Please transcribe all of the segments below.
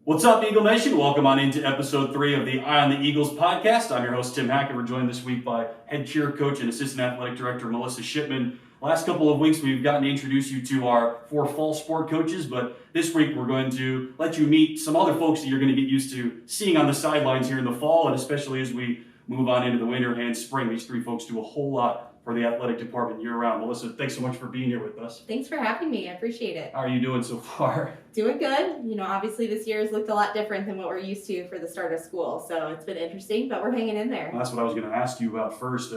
What's up, Eagle Nation? Welcome on into episode 3 of the Eye on the Eagles podcast. I'm your host, Tim Hackett. We're joined this week by head cheer coach and assistant athletic director Melissa Shipman. Last couple of weeks, we've gotten to introduce you to our 4 fall sport coaches, but this week we're going to let you meet some other folks that you're going to get used to seeing on the sidelines here in the fall, and especially as we move on into the winter and spring. These 3 folks do a whole lot for the athletic department year-round. Melissa, thanks so much for being here with us. Thanks for having me. I appreciate it. How are you doing so far? Doing good. Obviously this year has looked a lot different than what we're used to for the start of school, so it's been interesting, but we're hanging in there. Well, that's what I was going to ask you about first.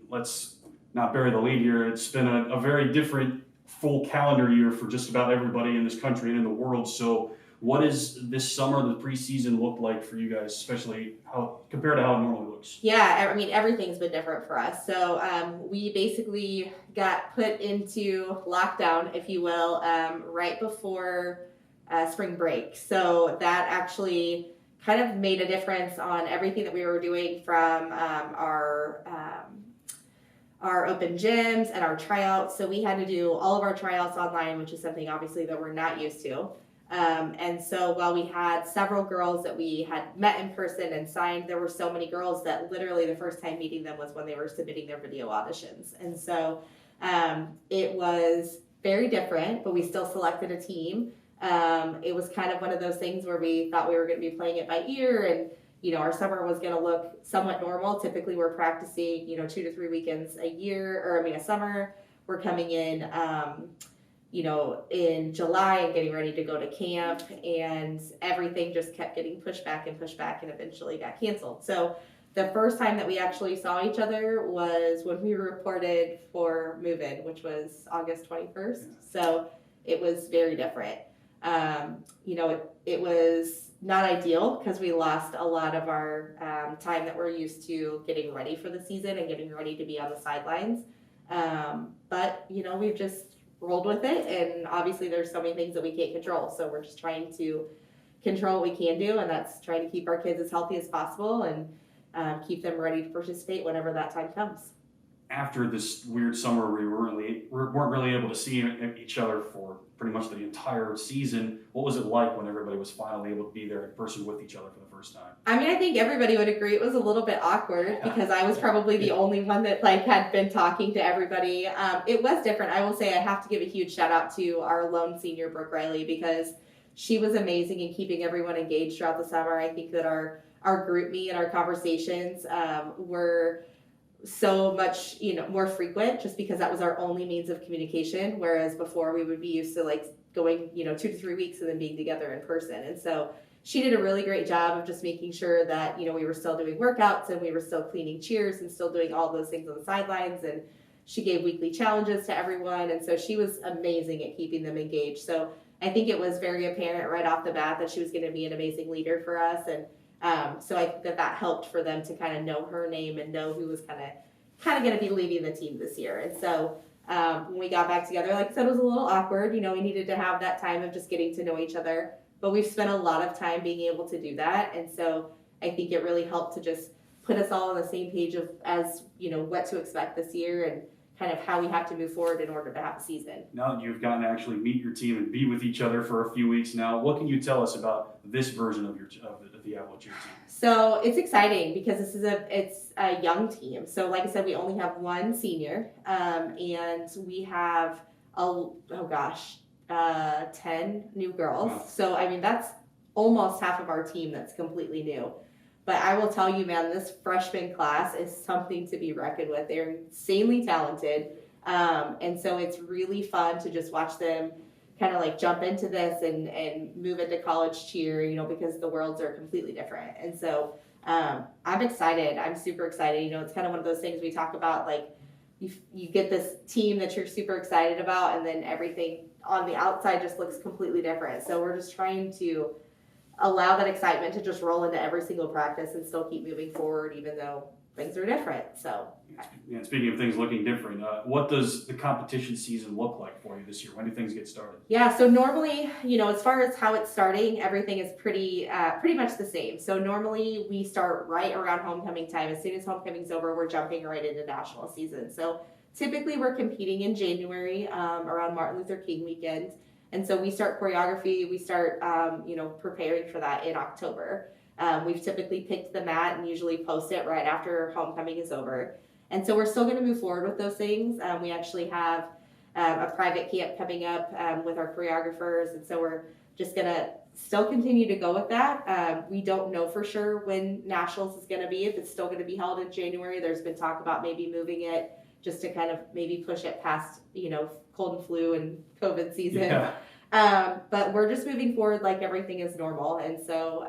Let's not bury the lead here. It's been a very different full calendar year for just about everybody in this country and in the world. So what does this summer, the preseason, look like for you guys, especially compared to how it normally looks? Yeah, I mean, everything's been different for us. So we basically got put into lockdown, if you will, right before spring break. So that actually kind of made a difference on everything that we were doing from our open gyms and our tryouts. So we had to do all of our tryouts online, which is something obviously that we're not used to. And so while we had several girls that we had met in person and signed, there were so many girls that literally the first time meeting them was when they were submitting their video auditions. And so it was very different, but we still selected a team. It was kind of one of those things where we thought we were going to be playing it by ear, and our summer was going to look somewhat normal. Typically we're practicing 2 to 3 weekends a summer. We're coming in in July and getting ready to go to camp, and everything just kept getting pushed back and eventually got canceled. So the first time that we actually saw each other was when we reported for move-in, which was August 21st. So it was very different. It was not ideal because we lost a lot of our time that we're used to getting ready for the season and getting ready to be on the sidelines. But we've just rolled with it, and obviously there's so many things that we can't control, so we're just trying to control what we can do, and that's trying to keep our kids as healthy as possible and keep them ready to participate whenever that time comes. After this weird summer we weren't really able to see each other for pretty much the entire season, what was it like when everybody was finally able to be there in person with each other for the first time? I mean, I think everybody would agree it was a little bit awkward because I was probably the only one that had been talking to everybody. It was different. I will say I have to give a huge shout out to our lone senior, Brooke Riley, because she was amazing in keeping everyone engaged throughout the summer. I think that our group me and our conversations were so much more frequent just because that was our only means of communication, whereas before we would be used to going 2 to 3 weeks and then being together in person. And so she did a really great job of just making sure that we were still doing workouts and we were still cleaning cheers and still doing all those things on the sidelines, and she gave weekly challenges to everyone, and so she was amazing at keeping them engaged. So I think it was very apparent right off the bat that she was going to be an amazing leader for us, and so I think that helped for them to kind of know her name and know who was kind of going to be leading the team this year. And so when we got back together, like I said, it was a little awkward. We needed to have that time of just getting to know each other, but we've spent a lot of time being able to do that. And so I think it really helped to just put us all on the same page as what to expect this year and kind of how we have to move forward in order to have a season. Now that you've gotten to actually meet your team and be with each other for a few weeks now, what can you tell us about this version of the Avila cheer team? So it's exciting because it's a young team. So like I said, we only have one senior, and we have 10 new girls. Wow. So I mean that's almost half of our team that's completely new. But I will tell you, man, this freshman class is something to be reckoned with. They're insanely talented. And so it's really fun to just watch them kind of jump into this and move into college cheer, because the worlds are completely different. And so I'm excited. I'm super excited. It's kind of one of those things we talk about, you get this team that you're super excited about, and then everything on the outside just looks completely different. So we're just trying to allow that excitement to just roll into every single practice and still keep moving forward, even though things are different. So, yeah, speaking of things looking different, what does the competition season look like for you this year? When do things get started? Yeah, so normally, as far as how it's starting, everything is pretty much the same. So normally we start right around homecoming time. As soon as homecoming's over, we're jumping right into national season. So typically we're competing in January around Martin Luther King weekend. And so we start choreography, we start, preparing for that in October. We've typically picked the mat and usually post it right after homecoming is over. And so we're still going to move forward with those things. We actually have a private camp coming up with our choreographers. And so we're just going to still continue to go with that. We don't know for sure when Nationals is going to be, if it's still going to be held in January. There's been talk about maybe moving it just to kind of maybe push it past, cold and flu and COVID season. Yeah. But we're just moving forward like everything is normal. And so,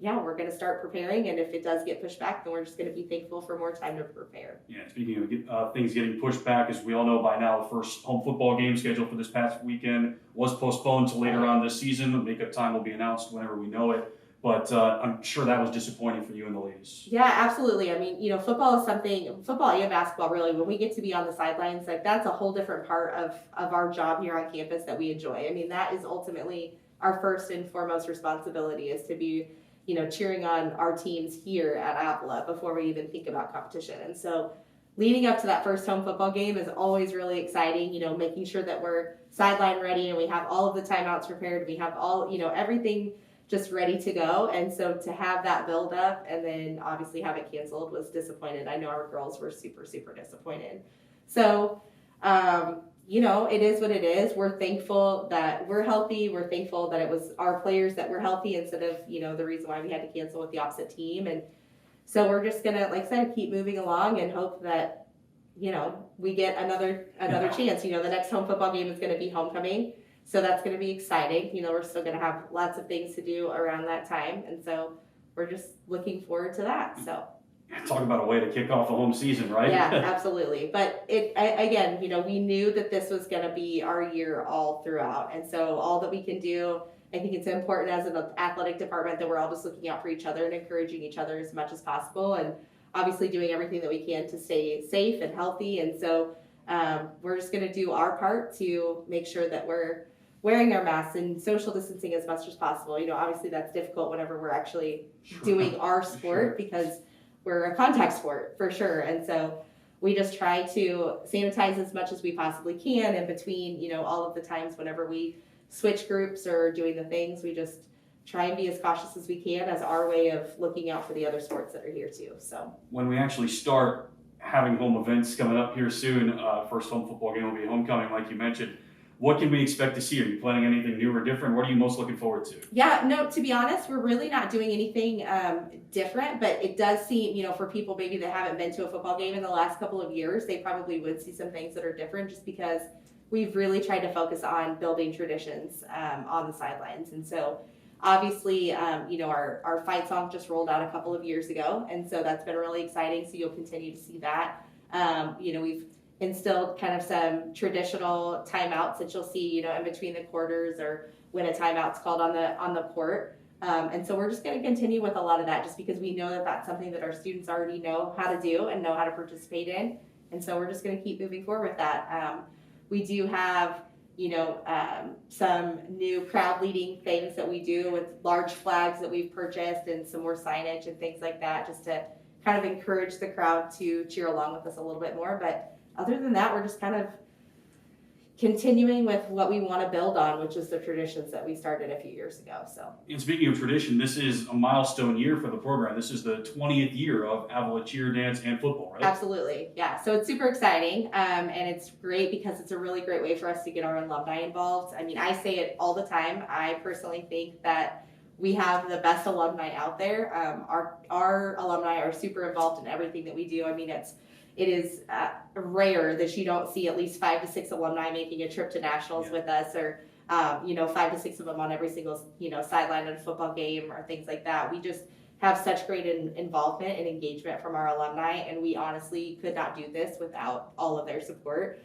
we're going to start preparing. And if it does get pushed back, then we're just going to be thankful for more time to prepare. Yeah, speaking of things getting pushed back, as we all know by now, the first home football game scheduled for this past weekend was postponed to later on this season. The makeup time will be announced whenever we know it. But I'm sure that was disappointing for you and the ladies. Yeah, absolutely. I mean, football and basketball really, when we get to be on the sidelines, like that's a whole different part of our job here on campus that we enjoy. I mean, that is ultimately our first and foremost responsibility, is to be, cheering on our teams here at Avila before we even think about competition. And so leading up to that first home football game is always really exciting, making sure that we're sideline ready and we have all of the timeouts prepared. We have all, everything just ready to go. And so to have that build up and then obviously have it canceled was disappointed. I know our girls were super, super disappointed. So, it is what it is. We're thankful that we're healthy. We're thankful that it was our players that were healthy instead of, the reason why we had to cancel with the opposite team. And so we're just going to, like I said, keep moving along and hope that, we get another chance. The next home football game is going to be homecoming. So that's going to be exciting. We're still going to have lots of things to do around that time. And so we're just looking forward to that. So talk about a way to kick off the home season, right? Yeah, absolutely. But we knew that this was going to be our year all throughout. And so all that we can do, I think it's important as an athletic department that we're all just looking out for each other and encouraging each other as much as possible. And obviously doing everything that we can to stay safe and healthy. And so we're just going to do our part to make sure that we're wearing our masks and social distancing as much as possible. Obviously that's difficult whenever we're actually doing our sport because we're a contact sport for sure. And so we just try to sanitize as much as we possibly can in between, all of the times whenever we switch groups or doing the things, we just try and be as cautious as we can as our way of looking out for the other sports that are here too. So when we actually start having home events coming up here soon, first home football game will be homecoming, like you mentioned. What can we expect to see? Are you planning anything new or different? What are you most looking forward to? Yeah, no, to be honest, we're really not doing anything different, but it does seem, for people maybe that haven't been to a football game in the last couple of years, they probably would see some things that are different just because we've really tried to focus on building traditions on the sidelines. And so obviously, our fight song just rolled out a couple of years ago, and so that's been really exciting. So you'll continue to see that. We've instilled kind of some traditional timeouts that you'll see, in between the quarters or when a timeout's called on the court. And so we're just going to continue with a lot of that just because we know that that's something that our students already know how to do and know how to participate in. And so we're just going to keep moving forward with that. We do have, some new crowd leading things that we do with large flags that we've purchased and some more signage and things like that just to kind of encourage the crowd to cheer along with us a little bit more. But other than that, we're just kind of continuing with what we want to build on, which is the traditions that we started a few years ago. So, and speaking of tradition, this is a milestone year for the program. This is the 20th year of Avila cheer, dance, and football, right? Absolutely, yeah. So it's super exciting, and it's great because it's a really great way for us to get our alumni involved. I mean, I say it all the time. I personally think that we have the best alumni out there. Our alumni are super involved in everything that we do. I mean, it is rare that you don't see at least 5 to 6 alumni making a trip to nationals with us, or 5 to 6 of them on every single sideline at a football game or things like that. We just have such great involvement and engagement from our alumni, and we honestly could not do this without all of their support,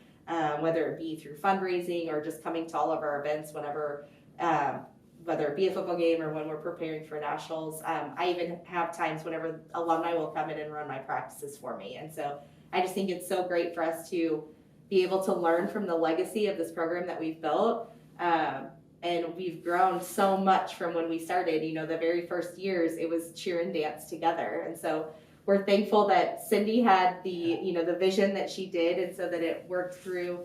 whether it be through fundraising or just coming to all of our events whenever. Whether it be a football game or when we're preparing for nationals. I even have times whenever alumni will come in and run my practices for me. And so I just think it's so great for us to be able to learn from the legacy of this program that we've built. And we've grown so much from when we started. The very first years, it was cheer and dance together. And so we're thankful that Cindy had the vision that she did, and so that it worked through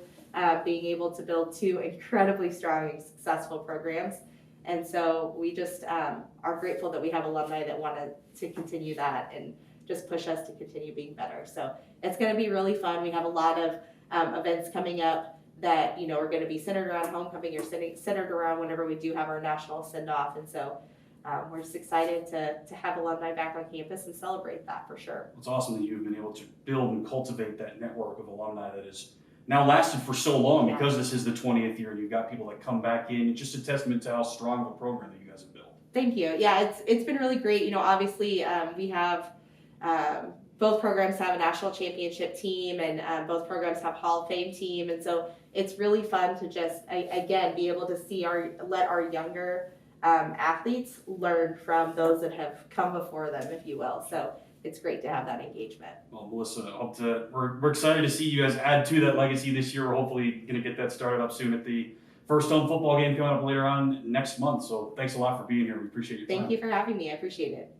being able to build two incredibly strong and successful programs. And so we just are grateful that we have alumni that want to continue that and just push us to continue being better. So it's going to be really fun. We have a lot of events coming up that, are going to be centered around homecoming or centered around whenever we do have our national send-off. And so we're just excited to have alumni back on campus and celebrate that for sure. It's awesome that you've been able to build and cultivate that network of alumni that has now lasted for so long because this is the 20th year and you've got people that come back in. It's just a testament to how strong of a program that you guys have built. Thank you. Yeah, it's been really great. Obviously we have both programs have a national championship team and both programs have Hall of Fame team. And so it's really fun to just, again, be able to see let our younger athletes learn from those that have come before them, if you will. So it's great to have that engagement. Well, Melissa, we're excited to see you guys add to that legacy this year. We're hopefully going to get that started up soon at the first home football game coming up later on next month. So thanks a lot for being here. We appreciate your time. Thank you for having me. I appreciate it.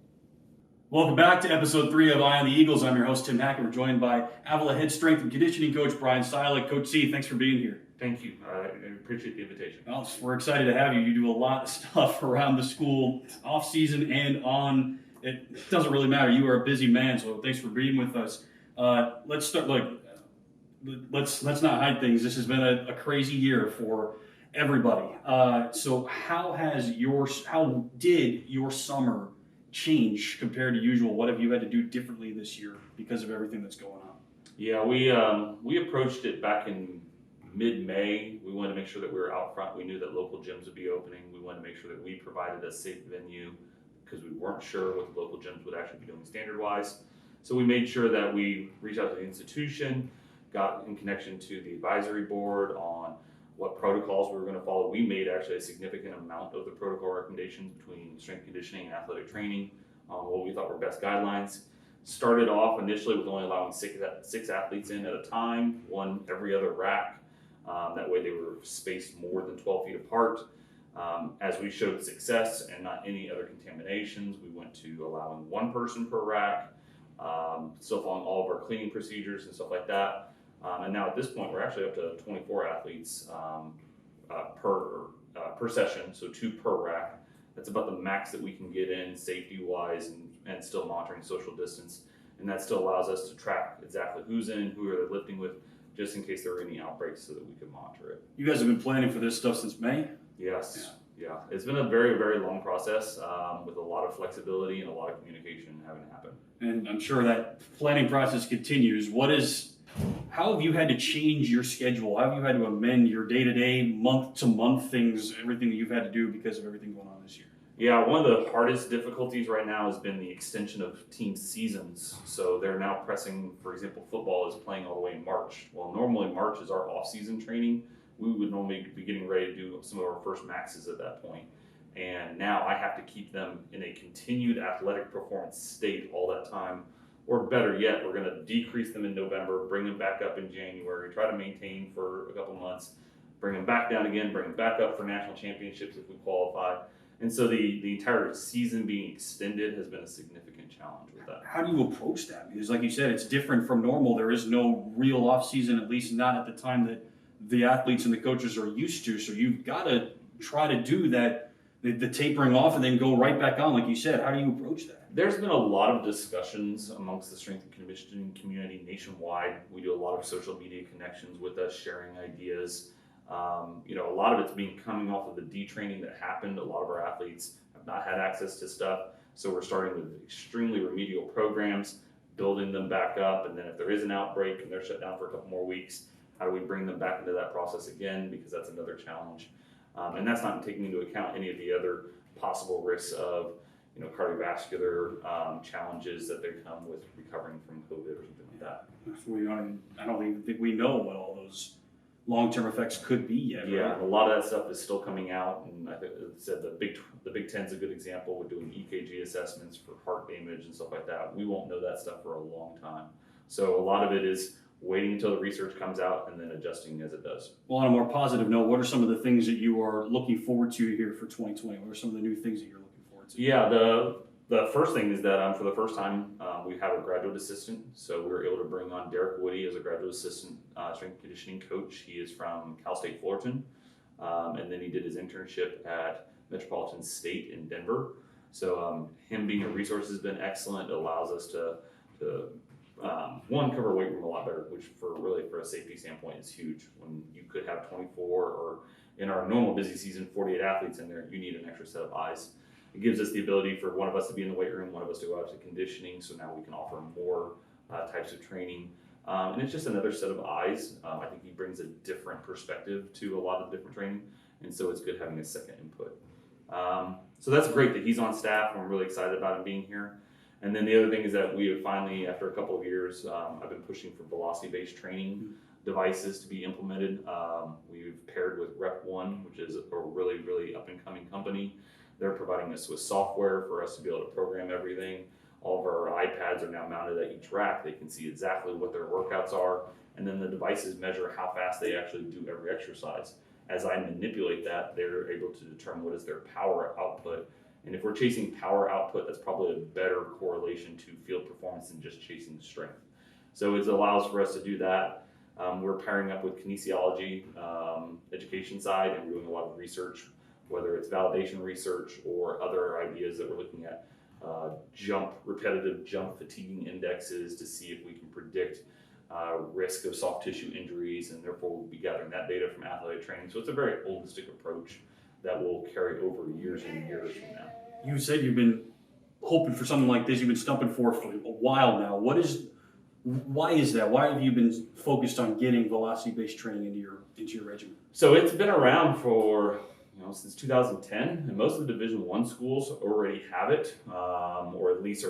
Welcome back to episode 3 of Eye on the Eagles. I'm your host, Tim Hackett. We're joined by Avila head strength and conditioning coach Brian Ciolek. Coach C, thanks for being here. Thank you. I appreciate the invitation. Well, we're excited to have you. You do a lot of stuff around the school, off season and on. It doesn't really matter. You are a busy man, so thanks for being with us. Let's start. Let's not hide things. This has been a crazy year for everybody. So how did your summer change compared to usual? What have you had to do differently this year because of everything that's going on? Yeah, we approached it back in mid-May. We wanted to make sure that we were out front. We knew that local gyms would be opening. We wanted to make sure that we provided a safe venue because we weren't sure what the local gyms would actually be doing standard-wise. So we made sure that we reached out to the institution, got in connection to the advisory board on what protocols we were going to follow. We made actually a significant amount of the protocol recommendations between strength conditioning and athletic training, what we thought were best guidelines. Started off initially with only allowing six athletes in at a time, one every other rack. That way they were spaced more than 12 feet apart. As we showed success and not any other contaminations, we went to allowing one person per rack, still following all of our cleaning procedures and stuff like that. And now at this point, we're actually up to 24 athletes per session, so 2 per rack. That's about the max that we can get in safety-wise and still monitoring social distance. And that still allows us to track exactly who's in, who are they lifting with, just in case there were any outbreaks so that we could monitor it. You guys have been planning for this stuff since May? Yes. Yeah. It's been a very, very long process with a lot of flexibility and a lot of communication having to happen. And I'm sure that planning process continues. How have you had to change your schedule? How have you had to amend your day-to-day, month-to-month things, everything that you've had to do because of everything going on this year? Yeah, one of the hardest difficulties right now has been the extension of team seasons. So they're now pressing, for example, football is playing all the way in March. Well, normally March is our off-season training. We would normally be getting ready to do some of our first maxes at that point. And now I have to keep them in a continued athletic performance state all that time. Or better yet, we're going to decrease them in November, bring them back up in January, try to maintain for a couple months, bring them back down again, bring them back up for national championships if we qualify. And so the entire season being extended has been a significant challenge with that. How do you approach that? Because like you said, it's different from normal. There is no real off season, at least not at the time that the athletes and the coaches are used to. So you've got to try to do that, the tapering off and then go right back on. Like you said, how do you approach that? There's been a lot of discussions amongst the strength and conditioning community nationwide. We do a lot of social media connections with us, sharing ideas. A lot of it's coming off of the detraining that happened. A lot of our athletes have not had access to stuff. So we're starting with extremely remedial programs, building them back up. And then if there is an outbreak and they're shut down for a couple more weeks, how do we bring them back into that process again? Because that's another challenge. And that's not taking into account any of the other possible risks of cardiovascular challenges that they come with recovering from COVID or something like that. I don't even think we know what all those long-term effects could be yet. Yeah, right? a lot of that stuff is still coming out, and I think it said the Big Ten's a good example. We're doing EKG assessments for heart damage and stuff like that. We won't know that stuff for a long time. So a lot of it is waiting until the research comes out and then adjusting as it does. Well, on a more positive note, what are some of the things that you are looking forward to here for 2020? What are some of the new things that you're looking forward to? Yeah, the The first thing is that for the first time, we have a graduate assistant. So we were able to bring on Derek Woody as a graduate assistant strength and conditioning coach. He is from Cal State Fullerton, and then he did his internship at Metropolitan State in Denver. So him being a resource has been excellent. It allows us to one, cover weight room a lot better, which for a safety standpoint is huge. When you could have 24 or in our normal busy season, 48 athletes in there, you need an extra set of eyes. It gives us the ability for one of us to be in the weight room, one of us to go out to conditioning, so now we can offer more types of training. And it's just another set of eyes. I think he brings a different perspective to a lot of different training, and so it's good having a second input. So that's great that he's on staff. I'm really excited about him being here. And then the other thing is that we have finally, after a couple of years, I've been pushing for velocity-based training devices to be implemented. We've paired with Rep One, which is a really, really up-and-coming company. They're providing us with software for us to be able to program everything. All of our iPads are now mounted at each rack. They can see exactly what their workouts are, and then the devices measure how fast they actually do every exercise. As I manipulate that, they're able to determine what is their power output. And if we're chasing power output, that's probably a better correlation to field performance than just chasing strength. So it allows for us to do that. We're pairing up with kinesiology education side, and we're doing a lot of research, whether it's validation research or other ideas that we're looking at, repetitive jump fatiguing indexes to see if we can predict risk of soft tissue injuries, and therefore we'll be gathering that data from athletic training. So it's a very holistic approach that will carry over years and years from now. You said you've been hoping for something like this. You've been stumping for a while now. Why is that? Why have you been focused on getting velocity-based training into your regimen? So it's been around for since 2010, and most of the Division I schools already have it, or at least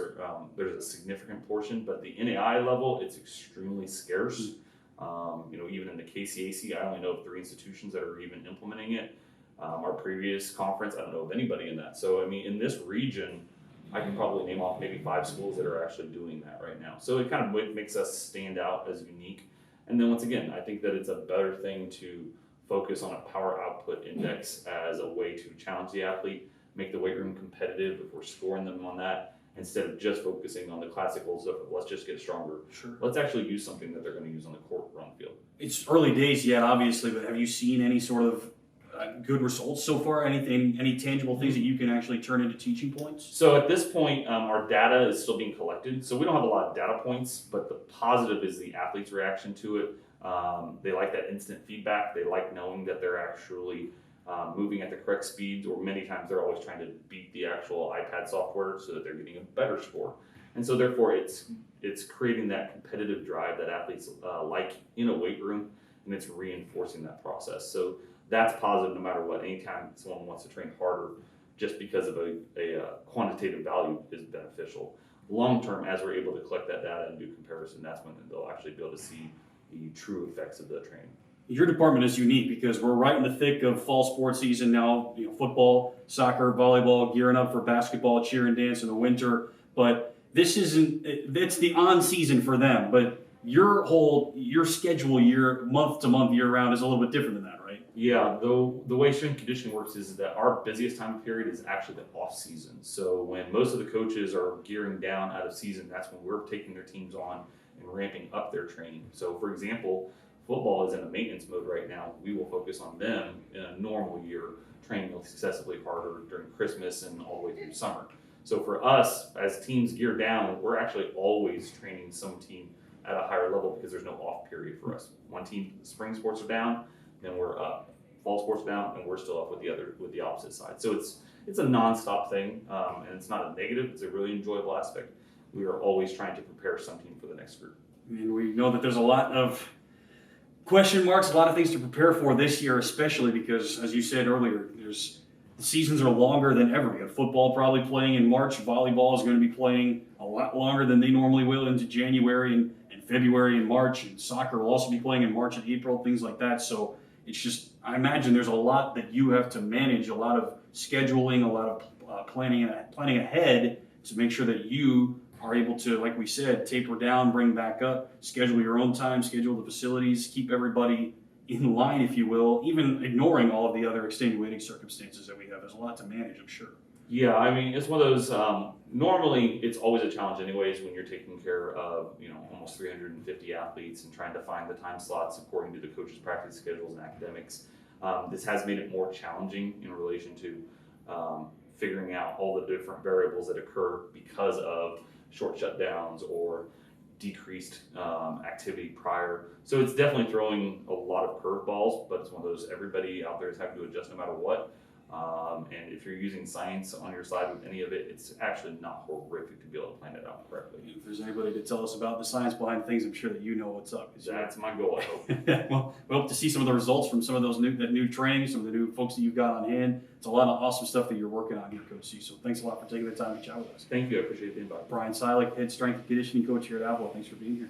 there's a significant portion. But the NAI level, it's extremely scarce. Even in the KCAC, I only know of 3 institutions that are even implementing it. Our previous conference, I don't know of anybody in that. So, in this region, I can probably name off maybe 5 schools that are actually doing that right now. So it kind of makes us stand out as unique. And then once again, I think that it's a better thing to focus on a power output index as a way to challenge the athlete, make the weight room competitive if we're scoring them on that, instead of just focusing on the classicals of let's just get stronger. Sure. Let's actually use something that they're going to use on the court or on the field. It's early days yet, obviously, but have you seen any sort of good results so far? Any tangible things that you can actually turn into teaching points? So at this point, our data is still being collected. So we don't have a lot of data points, but the positive is the athlete's reaction to it. They like that instant feedback. They like knowing that they're actually moving at the correct speeds, or many times they're always trying to beat the actual iPad software so that they're getting a better score. And so therefore it's creating that competitive drive that athletes like in a weight room, and it's reinforcing that process. So that's positive no matter what. Anytime someone wants to train harder just because of a quantitative value is beneficial. Long term, as we're able to collect that data and do comparison, that's when they'll actually be able to see the true effects of the training. Your department is unique because we're right in the thick of fall sports season now. Football, soccer, volleyball, gearing up for basketball, cheer and dance in the winter. But it's the on season for them. But your schedule month to month, year round is a little bit different than that, right? Yeah, the way strength conditioning works is that our busiest time period is actually the off season. So when most of the coaches are gearing down out of season, that's when we're taking their teams on and ramping up their training. So for example, football is in a maintenance mode right now. We will focus on them in a normal year, training successively harder during Christmas and all the way through summer. So for us, as teams gear down, we're actually always training some team at a higher level because there's no off period for us. One team, spring sports are down, then we're up. Fall sports down, and we're still up with the opposite side. So it's a nonstop thing, and it's not a negative. It's a really enjoyable aspect. We are always trying to prepare some team for the next group. And we know that there's a lot of question marks, a lot of things to prepare for this year, especially because, as you said earlier, the seasons are longer than ever. You got football probably playing in March. Volleyball is going to be playing a lot longer than they normally will into January and February and March. And soccer will also be playing in March and April, things like that. So it's just, I imagine there's a lot that you have to manage, a lot of scheduling, a lot of planning ahead to make sure that you are able to, like we said, taper down, bring back up, schedule your own time, schedule the facilities, keep everybody in line, if you will, even ignoring all of the other extenuating circumstances that we have. There's a lot to manage, I'm sure. Yeah, I mean, it's one of those, normally it's always a challenge anyways when you're taking care of, almost 350 athletes and trying to find the time slots according to the coaches' practice schedules and academics. This has made it more challenging in relation to figuring out all the different variables that occur because of short shutdowns or decreased activity prior. So it's definitely throwing a lot of curveballs, but it's one of those everybody out there is having to adjust no matter what. And if you're using science on your side with any of it, it's actually not horrific to be able to plan it out correctly. If there's anybody to tell us about the science behind things, I'm sure that you know what's up. That's my goal, I hope. Well, we hope to see some of the results from some of those new training, some of the new folks that you've got on hand. It's a lot of awesome stuff that you're working on here, Coach C. So thanks a lot for taking the time to chat with us. Thank you, I appreciate the invite. Brian Ciolek, head strength and conditioning coach here at Avila. Thanks for being here.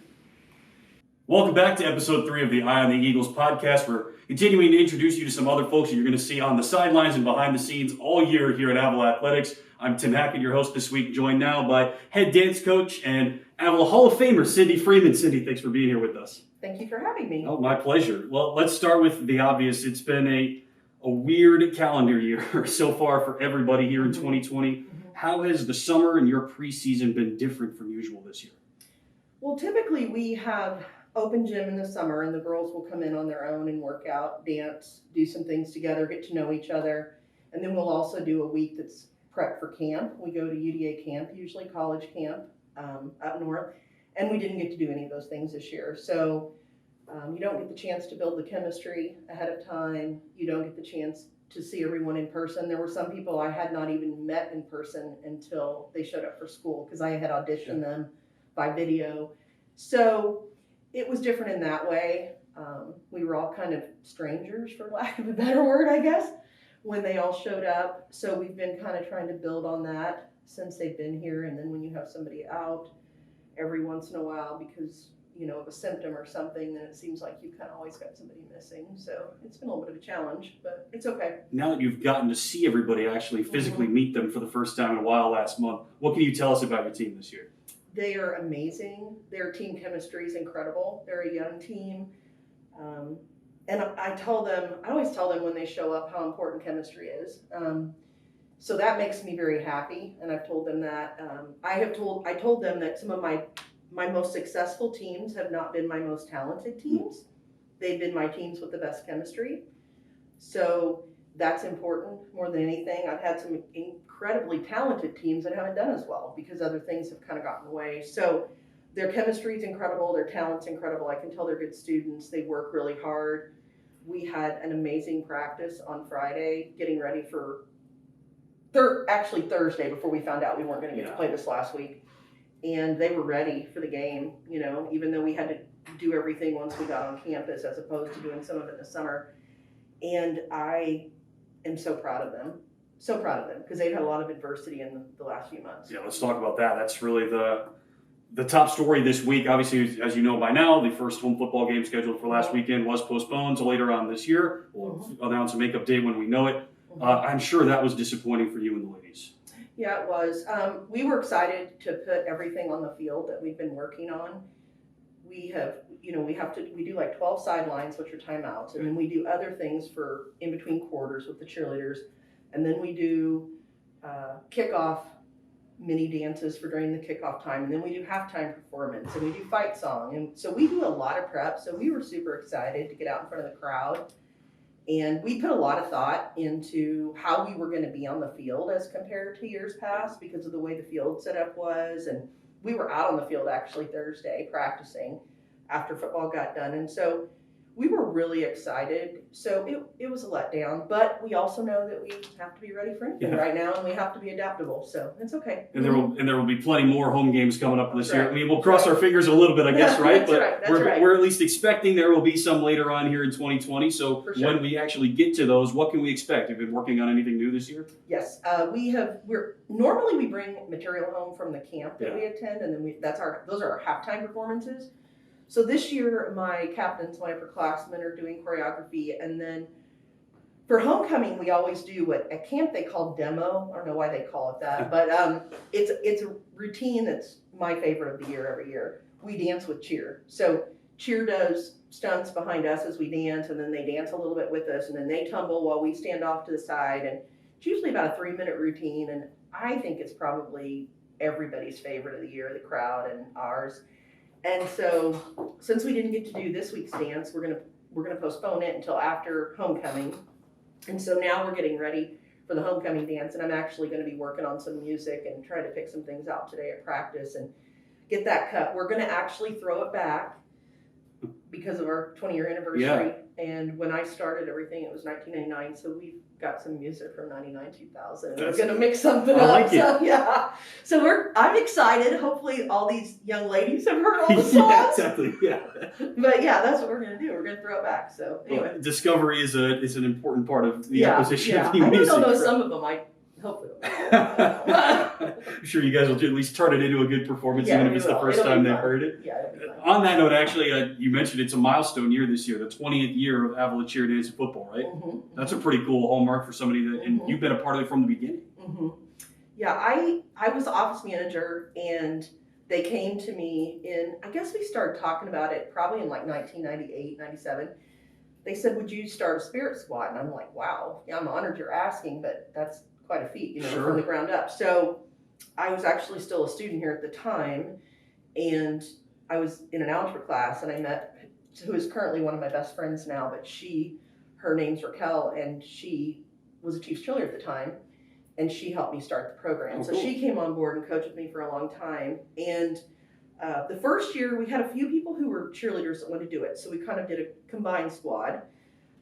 Welcome back to episode 3 of the Eye on the Eagles podcast. We're continuing to introduce you to some other folks that you're going to see on the sidelines and behind the scenes all year here at Avila Athletics. I'm Tim Hackett, your host this week, joined now by head dance coach and Avila Hall of Famer Cindy Freeman. Cindy, thanks for being here with us. Thank you for having me. Oh, my pleasure. Well, let's start with the obvious. It's been a weird calendar year so far for everybody here in 2020. How has the summer and your preseason been different from usual this year? Well, typically we have open gym in the summer and the girls will come in on their own and work out, dance, do some things together, get to know each other. And then we'll also do a week that's prep for camp. We go to UDA camp, usually college camp up north. And we didn't get to do any of those things this year. So you don't get the chance to build the chemistry ahead of time. You don't get the chance to see everyone in person. There were some people I had not even met in person until they showed up for school because I had auditioned them by video. So it was different in that way. We were all kind of strangers, for lack of a better word, I guess, when they all showed up. So we've been kind of trying to build on that since they've been here. And then when you have somebody out every once in a while because, of a symptom or something, then it seems like you kind of always got somebody missing. So it's been a little bit of a challenge, but it's okay. Now that you've gotten to see everybody, actually physically meet them for the first time in a while last month, what can you tell us about your team this year? They are amazing. Their team chemistry is incredible. They're a young team. And I always tell them when they show up how important chemistry is. So that makes me very happy. And I've told them that. I told them that some of my most successful teams have not been my most talented teams. They've been my teams with the best chemistry. So that's important more than anything. I've had some incredibly talented teams that haven't done as well because other things have kind of gotten in the way. So their chemistry is incredible. Their talent's incredible. I can tell they're good students. They work really hard. We had an amazing practice on Friday getting ready for Thursday before we found out we weren't going to get to play this last week. And they were ready for the game, even though we had to do everything once we got on campus as opposed to doing some of it in the summer. And I am so proud of them because they've had a lot of adversity in the last few months. Yeah, let's talk about that. That's really the top story this week. Obviously, as you know by now, the first home football game scheduled for last weekend was postponed to later on this year. We'll announce a makeup date when we know it. I'm sure that was disappointing for you and the ladies. Yeah, it was. We were excited to put everything on the field that we've been working on. We do like 12 sidelines, which are timeouts, and then we do other things for in between quarters with the cheerleaders, and then we do kickoff mini dances for during the kickoff time, and then we do halftime performance, and we do fight song, and so we do a lot of prep. So we were super excited to get out in front of the crowd. And we put a lot of thought into how we were going to be on the field as compared to years past because of the way the field setup was. And we were out on the field actually Thursday practicing after football got done. And so we were really excited. So it was a letdown, but we also know that we have to be ready for anything right now, and we have to be adaptable. So it's okay. And there will be plenty more home games coming up this year. Right. I mean, we'll cross our fingers a little bit, I guess, right? That's But right. we're at least expecting there will be some later on here in 2020. So For sure. when we actually get to those, what can we expect? Have you been working on anything new this year? Yes, normally we bring material home from the camp that we attend, and then those are our halftime performances. So this year, my captains, my upperclassmen, are doing choreography, and then for homecoming, we always do what at camp they call demo. I don't know why they call it that, but it's a routine that's my favorite of the year every year. We dance with cheer. So cheer does stunts behind us as we dance, and then they dance a little bit with us, and then they tumble while we stand off to the side, and It's usually about a 3-minute routine, and I think it's probably everybody's favorite of the year, the crowd and ours. And so since we didn't get to do this week's dance, we're gonna postpone it until after homecoming. And so now we're getting ready for the homecoming dance, and I'm actually gonna be working on some music and trying to pick some things out today at practice and get that cut. We're gonna actually throw it back because of our 20-year anniversary. Yeah. And when I started everything, it was 1999, so we've got some music from 99, 2000. That's- We're gonna mix something I up. like it. So yeah. So I'm excited. Hopefully all these young ladies have heard all the songs. Yeah, exactly. Yeah. But yeah, that's what we're gonna do. We're gonna throw it back. So anyway. Well, discovery is an important part of the Yeah, acquisition yeah. of new I music. don't know some of them. I hopefully. I'm sure you guys will at least turn it into a good performance, Yeah, even if we it's the will. first It'll time be they've fun. heard it. Yeah, it'll be fun. On that note, actually, you mentioned it's a milestone year this year, the 20th year of Avila Cheer Dance and Football, right? Mhm. That's a pretty cool hallmark for somebody that, and Mhm. you've been a part of it from the beginning. Mm-hmm. Yeah, I was the office manager, and they came to me I guess we started talking about it probably in like 1998, 97. They said, would you start a spirit squad? And I'm like, wow, yeah, I'm honored you're asking, but that's quite a feat, Sure. from the ground up. So I was actually still a student here at the time, and I was in an algebra class, and I met who is currently one of my best friends now, but her name's Raquel, and she was a Chiefs cheerleader at the time, and she helped me start the program. Oh, So cool. she came on board and coached with me for a long time. And the first year, we had a few people who were cheerleaders that wanted to do it, so we kind of did a combined squad.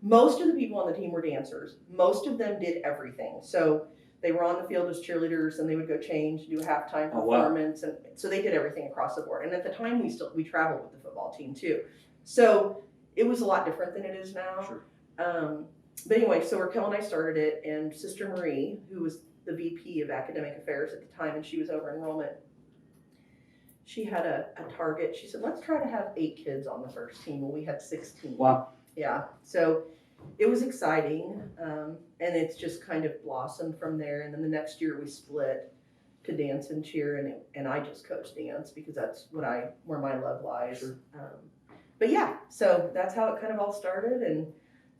Most of the people on the team were dancers. Most of them did everything. So they were on the field as cheerleaders, and they would go change, do a halftime Oh, wow. performance, and so they did everything across the board. And at the time, we traveled with the football team too. So it was a lot different than it is now. Sure. But anyway, so Raquel and I started it, and Sister Marie, who was the VP of Academic Affairs at the time, and she was over enrollment, she had a target. She said, let's try to have 8 kids on the first team. Well, we had 16. Wow. Yeah, so it was exciting, and it's just kind of blossomed from there. And then the next year we split to dance and cheer, and I just coach dance because that's where my love lies. Sure. But yeah, so that's how it kind of all started, and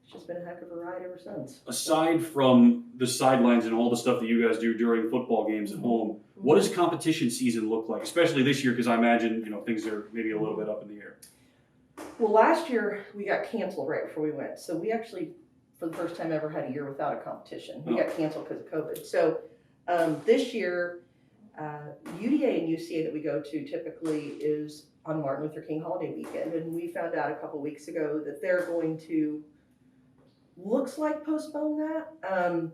it's just been a heck of a ride ever since. Aside from the sidelines and all the stuff that you guys do during football games at home, what does competition season look like? Especially this year, because I imagine things are maybe a little bit up in the air. Well, last year we got canceled right before we went, so we actually, for the first time ever, had a year without a competition. We got canceled because of COVID. So this year, UDA and UCA that we go to typically is on Martin Luther King holiday weekend, and we found out a couple weeks ago that they're going to, looks like, postpone that.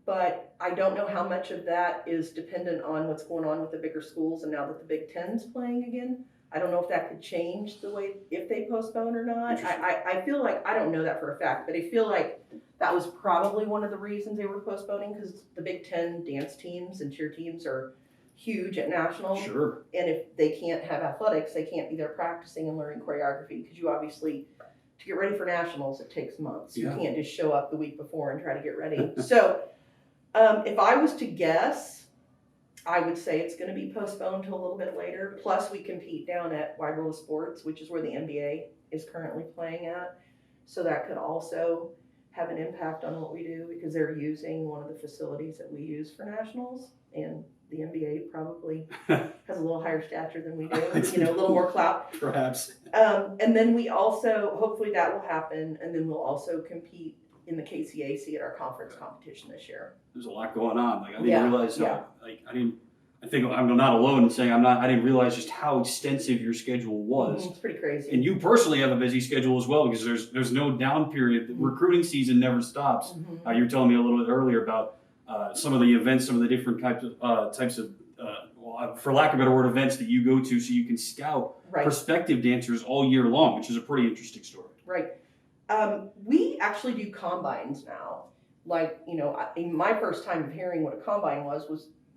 But I don't know how much of that is dependent on what's going on with the bigger schools, and now that the Big Ten's playing again, I don't know if that could change the way, if they postpone or not. Interesting. I feel like, I don't know that for a fact, but I feel like that was probably one of the reasons they were postponing, because the Big Ten dance teams and cheer teams are huge at nationals. Sure. And if they can't have athletics, they can't be there practicing and learning choreography, because you obviously, to get ready for nationals, it takes months. Yeah. You can't just show up the week before and try to get ready. So if I was to guess, I would say it's going to be postponed to a little bit later. Plus, we compete down at Wide World of Sports, which is where the NBA is currently playing at. So that could also have an impact on what we do, because they're using one of the facilities that we use for nationals, and the NBA probably has a little higher stature than we do, a little more clout. Perhaps. And then we also, hopefully that will happen, and then we'll also compete in the KCAC at our conference competition this year. There's a lot going on. Like I didn't Yeah, realize yeah. I think I'm not alone in saying I didn't realize just how extensive your schedule was. It's pretty crazy. And you personally have a busy schedule as well, because there's no down period. The recruiting season never stops. Mhm. You were telling me a little bit earlier about some of the events, some of the different types of for lack of a better word, events that you go to, so you can scout Right, prospective dancers all year long, which is a pretty interesting story. right. We actually do combines now. Like, my first time of hearing what a combine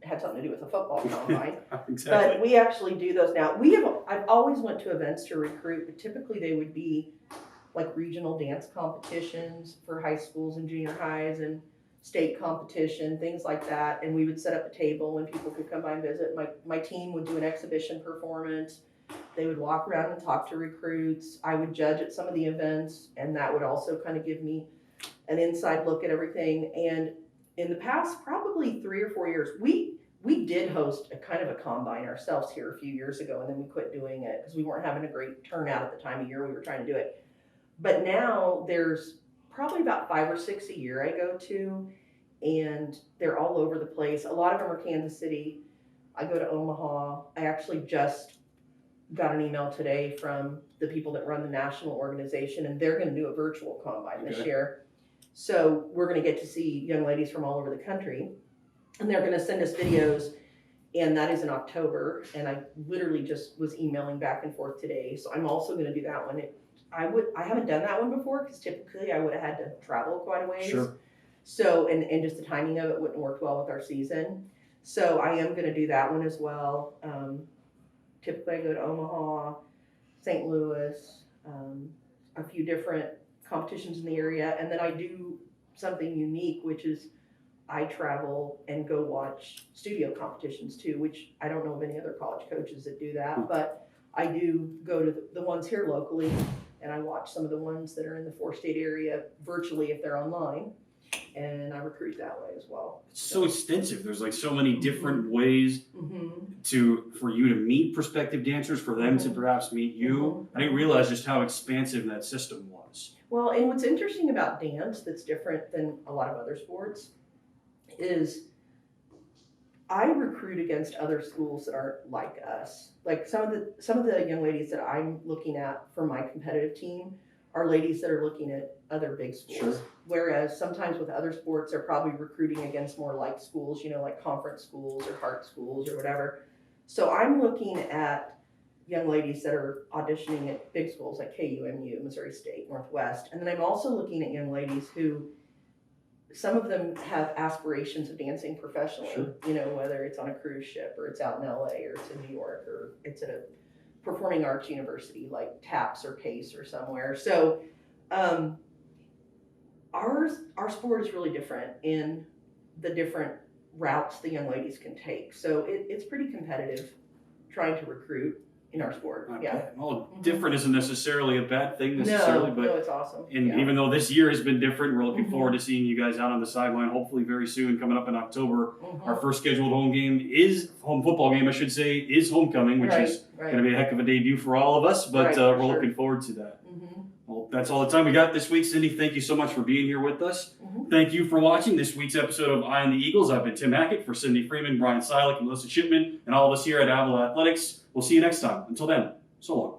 had something to do with a football combine. Exactly. But we actually do those now. I've always went to events to recruit, but typically they would be like regional dance competitions for high schools and junior highs, and state competition, things like that. And we would set up a table and people could come by and visit. My team would do an exhibition performance. They would walk around and talk to recruits. I would judge at some of the events, and that would also kind of give me an inside look at everything. And in the past probably 3 or 4 years, we did host a kind of a combine ourselves here a few years ago, and then we quit doing it because we weren't having a great turnout at the time of year we were trying to do it. But now there's probably about 5 or 6 a year I go to, and they're all over the place. A lot of them are Kansas City. I go to Omaha. I actually just got an email today from the people that run the national organization, and they're going to do a virtual combine this year. So we're going to get to see young ladies from all over the country, and they're going to send us videos, and that is in October. And I literally just was emailing back and forth today, so I'm also going to do that one. I haven't done that one before because typically I would have had to travel quite a ways. Sure. So and just the timing of it wouldn't work well with our season. So I am going to do that one as well. Typically I go to Omaha, St. Louis, a few different competitions in the area, and then I do something unique, which is I travel and go watch studio competitions too, which I don't know of any other college coaches that do that, but I do go to the ones here locally, and I watch some of the ones that are in the 4-state area virtually if they're online, and I recruit that way as well. It's so extensive. There's like so many different ways Mm-hmm. for you to meet prospective dancers, for them to perhaps meet you. I didn't realize just how expansive that system was. Well, and what's interesting about dance that's different than a lot of other sports is I recruit against other schools that aren't like us. Like some of the young ladies that I'm looking at for my competitive team are ladies that are looking at other big schools. Sure. Whereas sometimes with other sports, they're probably recruiting against more like schools, like conference schools or heart schools or whatever. So I'm looking at young ladies that are auditioning at big schools like KUMU, Missouri State, Northwest. And then I'm also looking at young ladies who, some of them have aspirations of dancing professionally, Sure. Whether it's on a cruise ship or it's out in LA or it's in New York or it's at a performing arts university like TAPS or PACE or somewhere. So our sport is really different in the different routes the young ladies can take. So it's pretty competitive trying to recruit in our sport. Yeah. Well, different isn't necessarily a bad thing necessarily, No, it's awesome. and Yeah. even though this year has been different, we're looking forward to seeing you guys out on the sideline hopefully very soon, coming up in October. Our first scheduled home football game, I should say, is homecoming, which is going to be a heck of a debut for all of us, but we're looking forward to that. Well, that's all the time we got this week. Cindy, thank you so much for being here with us. Thank you for watching this week's episode of Eye on the Eagles. I've been Tim Hackett for Cindy Freeman, Brian Ciolek, Melissa Shipman, and all of us here at Avila Athletics. We'll see you next time. Until then, so long.